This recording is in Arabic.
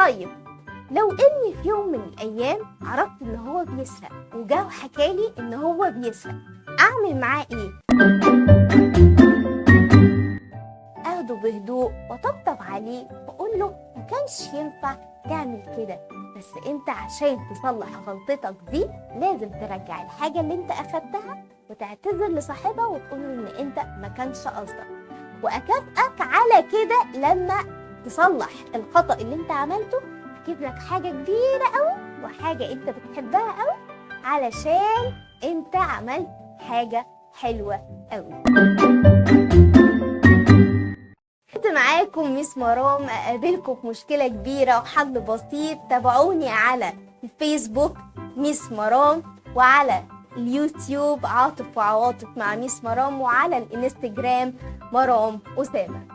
طيب لو اني في يوم من الايام عرفت ان هو بيسرق وجا وحكالي ان هو بيسرق، اعمل معاه ايه؟ اخده بهدوء وطبطب عليه واقول له ما كانش ينفع تعمل كده، بس انت عشان تصلح غلطتك دي لازم ترجع الحاجة اللي انت اخدتها وتعتذر لصاحبها وتقول له ان انت ما كانش قصدك، واكافئك على كده لما تصلح الخطأ اللي انت عملته، اجيب لك حاجة كبيرة قوي وحاجة انت بتحبها قوي علشان انت عملت حاجة حلوة قوي. كنت معاكم ميس مرام، اقابلكم في مشكلة كبيرة وحل بسيط. تابعوني على الفيسبوك ميس مرام، وعلى اليوتيوب عاطف وعواطف مع ميس مرام، وعلى الانستجرام مرام أسامة.